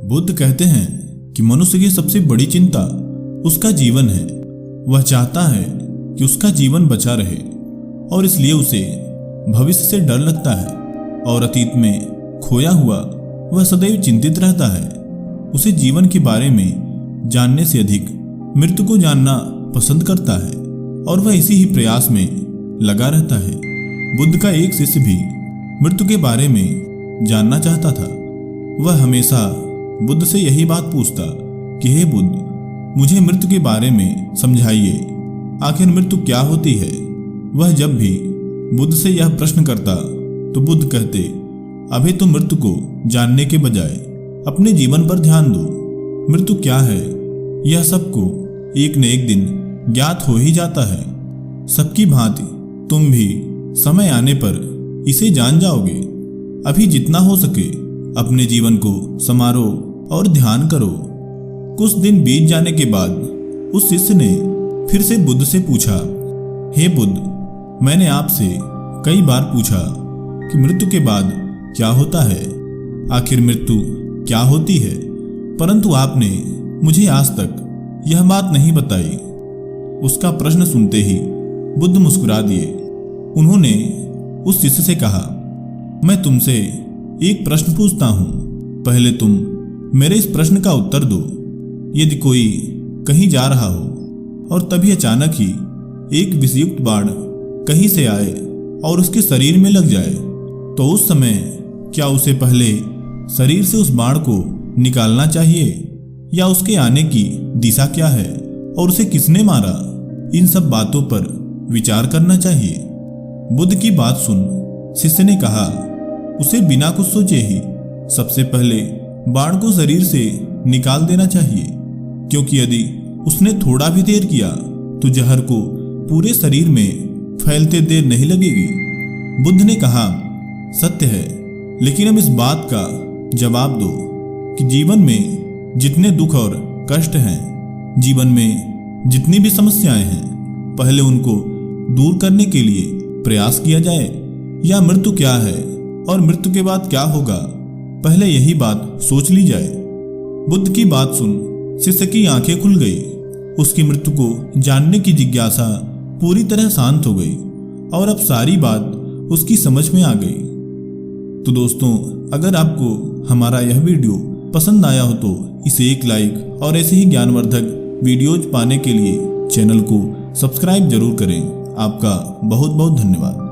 बुद्ध कहते हैं कि मनुष्य की सबसे बड़ी चिंता उसका जीवन है। वह चाहता है कि उसका जीवन बचा रहे और इसलिए उसे भविष्य से डर लगता है और अतीत में खोया हुआ वह सदैव चिंतित रहता है। उसे जीवन के बारे में जानने से अधिक मृत्यु को जानना पसंद करता है और वह इसी ही प्रयास में लगा रहता है। बुद्ध का एक शिष्य भी मृत्यु के बारे में जानना चाहता था। वह हमेशा बुद्ध से यही बात पूछता कि हे बुद्ध, मुझे मृत्यु के बारे में समझाइए, आखिर मृत्यु क्या होती है। वह जब भी बुद्ध से यह प्रश्न करता तो बुद्ध कहते, अभी तो मृत्यु को जानने के बजाय अपने जीवन पर ध्यान दो। मृत्यु क्या है यह सबको एक न एक दिन ज्ञात हो ही जाता है। सबकी भांति तुम भी समय आने पर इसे जान जाओगे। अभी जितना हो सके अपने जीवन को संवारो और ध्यान करो। कुछ दिन बीत जाने के बाद उस शिष्य ने फिर से बुद्ध से पूछा, हे बुद्ध, मैंने आपसे कई बार पूछा कि मृत्यु के बाद क्या होता है, आखिर मृत्यु क्या होती है, परंतु आपने मुझे आज तक यह बात नहीं बताई। उसका प्रश्न सुनते ही बुद्ध मुस्कुरा दिए। उन्होंने उस शिष्य से कहा, मैं तुमसे एक प्रश्न पूछता हूं, पहले तुम मेरे इस प्रश्न का उत्तर दो। यदि कोई कहीं जा रहा हो और तभी अचानक ही एक विषयुक्त बाण कहीं से आए और उसके शरीर में लग जाए, तो उस समय क्या उसे पहले शरीर से उस बाण को निकालना चाहिए या उसके आने की दिशा क्या है और उसे किसने मारा, इन सब बातों पर विचार करना चाहिए। बुद्ध की बात सुन शिष्य ने कहा, उसे बिना कुछ सोचे ही सबसे पहले बाण को शरीर से निकाल देना चाहिए, क्योंकि यदि उसने थोड़ा भी देर किया तो जहर को पूरे शरीर में फैलते देर नहीं लगेगी। बुद्ध ने कहा, सत्य है, लेकिन अब इस बात का जवाब दो कि जीवन में जितने दुख और कष्ट हैं, जीवन में जितनी भी समस्याएं हैं, पहले उनको दूर करने के लिए प्रयास किया जाए, या मृत्यु क्या है और मृत्यु के बाद क्या होगा, पहले यही बात सोच ली जाए। बुद्ध की बात सुन शिष्य की आंखें खुल गई। उसकी मृत्यु को जानने की जिज्ञासा पूरी तरह शांत हो गई और अब सारी बात उसकी समझ में आ गई। तो दोस्तों, अगर आपको हमारा यह वीडियो पसंद आया हो तो इसे एक लाइक और ऐसे ही ज्ञानवर्धक वीडियोज पाने के लिए चैनल को सब्सक्राइब जरूर करें। आपका बहुत बहुत धन्यवाद।